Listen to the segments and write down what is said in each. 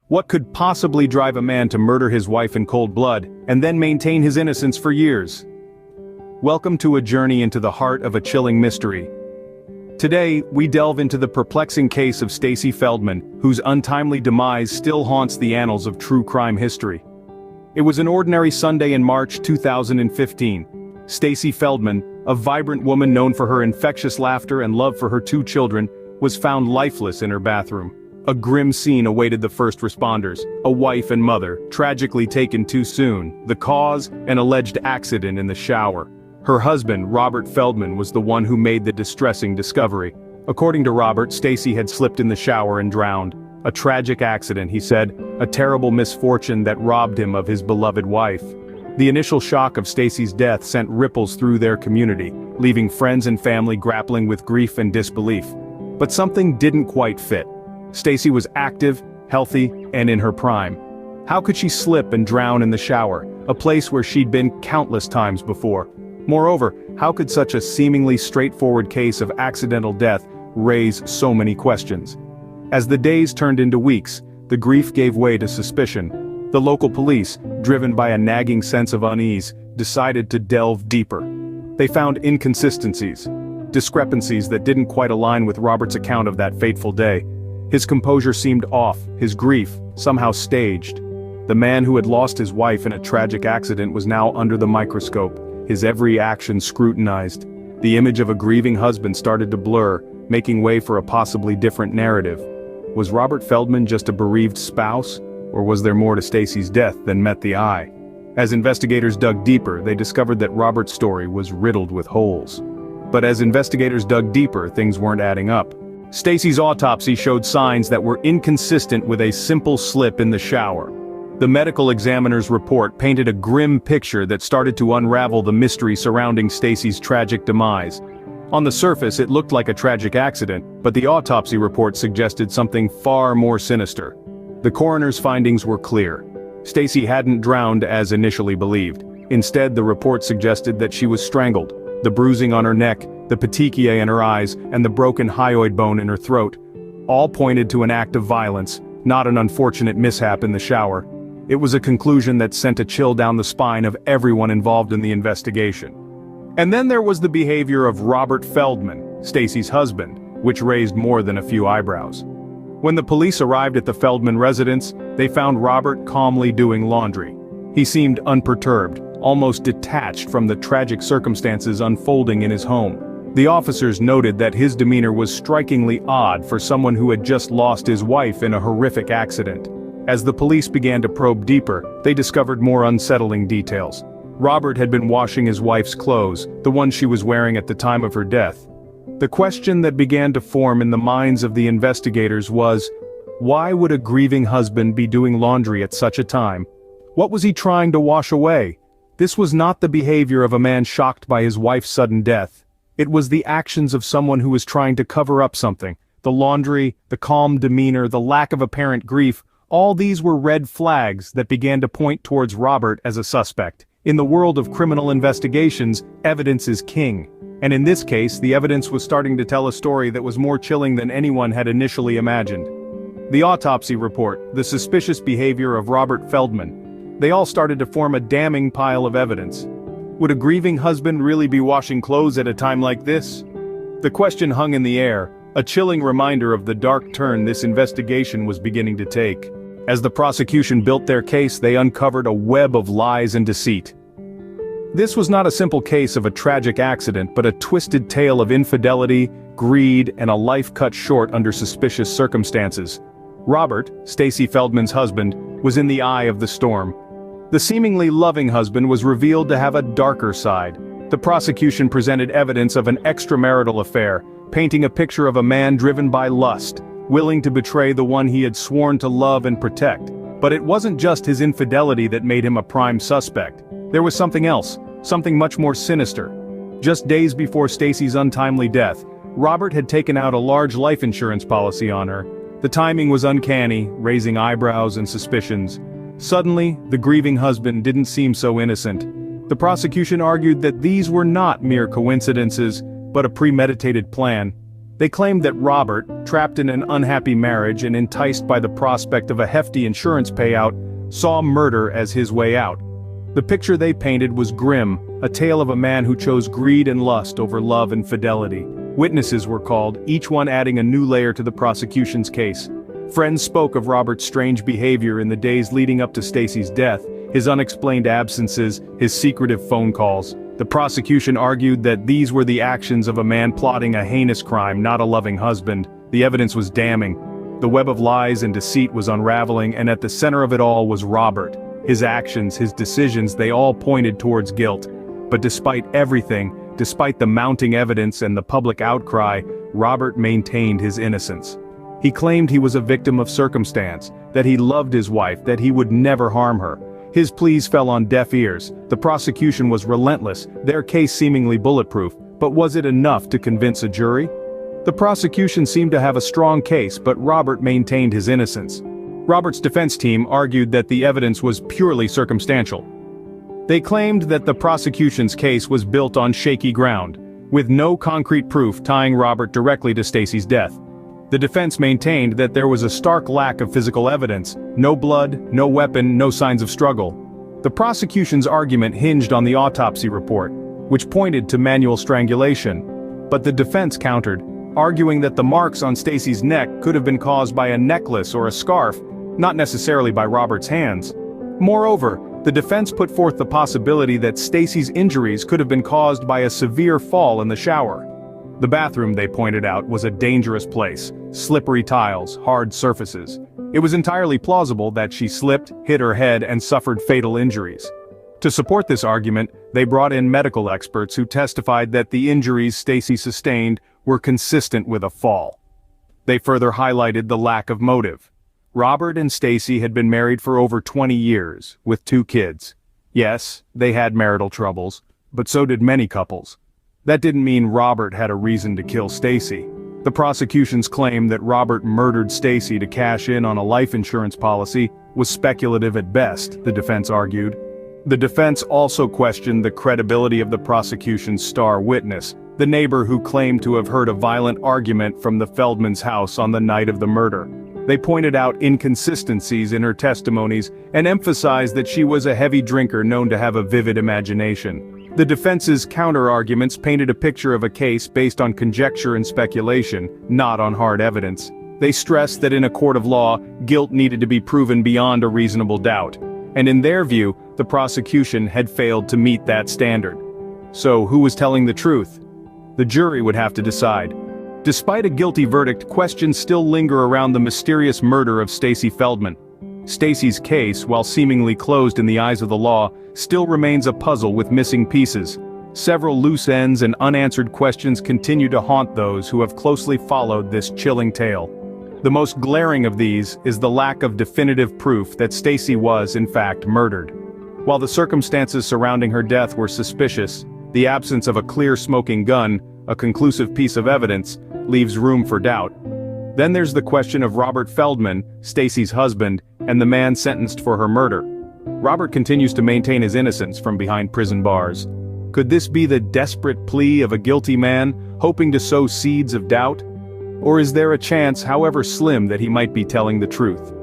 What could possibly drive a man to murder his wife in cold blood, and then maintain his innocence for years? Welcome to a journey into the heart of a chilling mystery. Today, we delve into the perplexing case of Stacy Feldman, whose untimely demise still haunts the annals of true crime history. It was an ordinary Sunday in March 2015. Stacy Feldman, a vibrant woman known for her infectious laughter and love for her two children, was found lifeless in her bathroom. A grim scene awaited the first responders, a wife and mother, tragically taken too soon, the cause, an alleged accident in the shower. Her husband, Robert Feldman, was the one who made the distressing discovery. According to Robert, Stacy had slipped in the shower and drowned. A tragic accident, he said, a terrible misfortune that robbed him of his beloved wife. The initial shock of Stacy's death sent ripples through their community, leaving friends and family grappling with grief and disbelief. But something didn't quite fit. Stacy was active, healthy, and in her prime. How could she slip and drown in the shower, a place where she'd been countless times before? Moreover, how could such a seemingly straightforward case of accidental death raise so many questions? As the days turned into weeks, the grief gave way to suspicion. The local police, driven by a nagging sense of unease, decided to delve deeper. They found inconsistencies, discrepancies that didn't quite align with Robert's account of that fateful day. His composure seemed off, his grief, somehow staged. The man who had lost his wife in a tragic accident was now under the microscope, his every action scrutinized. The image of a grieving husband started to blur, making way for a possibly different narrative. Was Robert Feldman just a bereaved spouse, or was there more to Stacy's death than met the eye? As investigators dug deeper, they discovered that Robert's story was riddled with holes. But as investigators dug deeper, things weren't adding up. Stacy's autopsy showed signs that were inconsistent with a simple slip in the shower. The medical examiner's report painted a grim picture that started to unravel the mystery surrounding Stacy's tragic demise. On the surface, it looked like a tragic accident, but the autopsy report suggested something far more sinister. The coroner's findings were clear. Stacy hadn't drowned as initially believed. Instead, the report suggested that she was strangled. The bruising on her neck, the petechiae in her eyes, and the broken hyoid bone in her throat all pointed to an act of violence, not an unfortunate mishap in the shower. It was a conclusion that sent a chill down the spine of everyone involved in the investigation. And then there was the behavior of Robert Feldman, Stacy's husband, which raised more than a few eyebrows. When the police arrived at the Feldman residence, they found Robert calmly doing laundry. He seemed unperturbed, almost detached from the tragic circumstances unfolding in his home. The officers noted that his demeanor was strikingly odd for someone who had just lost his wife in a horrific accident. As the police began to probe deeper, they discovered more unsettling details. Robert had been washing his wife's clothes, the ones she was wearing at the time of her death. The question that began to form in the minds of the investigators was, why would a grieving husband be doing laundry at such a time? What was he trying to wash away? This was not the behavior of a man shocked by his wife's sudden death. It was the actions of someone who was trying to cover up something. The laundry, the calm demeanor, the lack of apparent grief, all these were red flags that began to point towards Robert as a suspect. In the world of criminal investigations, evidence is king. And in this case, the evidence was starting to tell a story that was more chilling than anyone had initially imagined. The autopsy report, the suspicious behavior of Robert Feldman, they all started to form a damning pile of evidence. Would a grieving husband really be washing clothes at a time like this? The question hung in the air, a chilling reminder of the dark turn this investigation was beginning to take. As the prosecution built their case, they uncovered a web of lies and deceit. This was not a simple case of a tragic accident, but a twisted tale of infidelity, greed, and a life cut short under suspicious circumstances. Robert, Stacy Feldman's husband, was in the eye of the storm. The seemingly loving husband was revealed to have a darker side. The prosecution presented evidence of an extramarital affair, painting a picture of a man driven by lust, willing to betray the one he had sworn to love and protect. But it wasn't just his infidelity that made him a prime suspect. There was something else, something much more sinister. Just days before Stacy's untimely death, Robert had taken out a large life insurance policy on her. The timing was uncanny, raising eyebrows and suspicions. Suddenly, the grieving husband didn't seem so innocent. The prosecution argued that these were not mere coincidences, but a premeditated plan. They claimed that Robert, trapped in an unhappy marriage and enticed by the prospect of a hefty insurance payout, saw murder as his way out. The picture they painted was grim, a tale of a man who chose greed and lust over love and fidelity. Witnesses were called, each one adding a new layer to the prosecution's case. Friends spoke of Robert's strange behavior in the days leading up to Stacy's death, his unexplained absences, his secretive phone calls. The prosecution argued that these were the actions of a man plotting a heinous crime, not a loving husband. The evidence was damning. The web of lies and deceit was unraveling, and at the center of it all was Robert. His actions, his decisions, they all pointed towards guilt. But despite everything, despite the mounting evidence and the public outcry, Robert maintained his innocence. He claimed he was a victim of circumstance, that he loved his wife, that he would never harm her. His pleas fell on deaf ears. The prosecution was relentless, their case seemingly bulletproof, but was it enough to convince a jury? The prosecution seemed to have a strong case, but Robert maintained his innocence. Robert's defense team argued that the evidence was purely circumstantial. They claimed that the prosecution's case was built on shaky ground, with no concrete proof tying Robert directly to Stacy's death. The defense maintained that there was a stark lack of physical evidence, no blood, no weapon, no signs of struggle. The prosecution's argument hinged on the autopsy report, which pointed to manual strangulation. But the defense countered, arguing that the marks on Stacy's neck could have been caused by a necklace or a scarf, not necessarily by Robert's hands. Moreover, the defense put forth the possibility that Stacy's injuries could have been caused by a severe fall in the shower. The bathroom, they pointed out, was a dangerous place, slippery tiles, hard surfaces. It was entirely plausible that she slipped, hit her head, and suffered fatal injuries. To support this argument, they brought in medical experts who testified that the injuries Stacy sustained were consistent with a fall. They further highlighted the lack of motive. Robert and Stacy had been married for over 20 years, with 2 kids. Yes, they had marital troubles, but so did many couples. That didn't mean Robert had a reason to kill Stacy. The prosecution's claim that Robert murdered Stacy to cash in on a life insurance policy was speculative at best, the defense argued. The defense also questioned the credibility of the prosecution's star witness, the neighbor who claimed to have heard a violent argument from the Feldman's house on the night of the murder. They pointed out inconsistencies in her testimonies and emphasized that she was a heavy drinker known to have a vivid imagination. The defense's counter-arguments painted a picture of a case based on conjecture and speculation, not on hard evidence. They stressed that in a court of law, guilt needed to be proven beyond a reasonable doubt. And in their view, the prosecution had failed to meet that standard. So who was telling the truth? The jury would have to decide. Despite a guilty verdict, questions still linger around the mysterious murder of Stacy Feldman. Stacy's case, while seemingly closed in the eyes of the law, still remains a puzzle with missing pieces. Several loose ends and unanswered questions continue to haunt those who have closely followed this chilling tale. The most glaring of these is the lack of definitive proof that Stacy was, in fact, murdered. While the circumstances surrounding her death were suspicious, the absence of a clear smoking gun, a conclusive piece of evidence, leaves room for doubt. Then there's the question of Robert Feldman, Stacy's husband, and the man sentenced for her murder. Robert continues to maintain his innocence from behind prison bars. Could this be the desperate plea of a guilty man, hoping to sow seeds of doubt? Or is there a chance, however slim, that he might be telling the truth?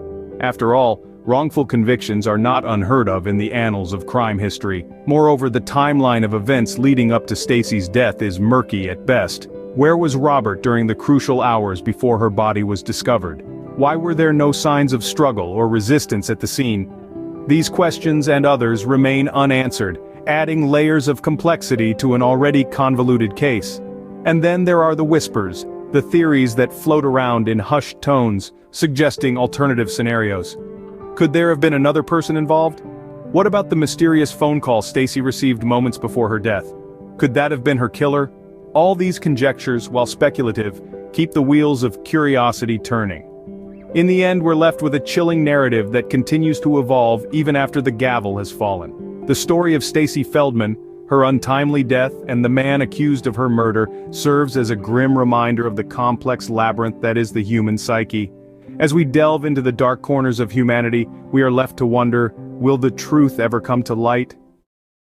After all, wrongful convictions are not unheard of in the annals of crime history. Moreover, the timeline of events leading up to Stacy's death is murky at best. Where was Robert during the crucial hours before her body was discovered? Why were there no signs of struggle or resistance at the scene? These questions and others remain unanswered, adding layers of complexity to an already convoluted case. And then there are the whispers, the theories that float around in hushed tones, suggesting alternative scenarios. Could there have been another person involved? What about the mysterious phone call Stacy received moments before her death? Could that have been her killer? All these conjectures, while speculative, keep the wheels of curiosity turning. In the end, we're left with a chilling narrative that continues to evolve even after the gavel has fallen. The story of Stacy Feldman, her untimely death, and the man accused of her murder serves as a grim reminder of the complex labyrinth that is the human psyche. As we delve into the dark corners of humanity, we are left to wonder, will the truth ever come to light?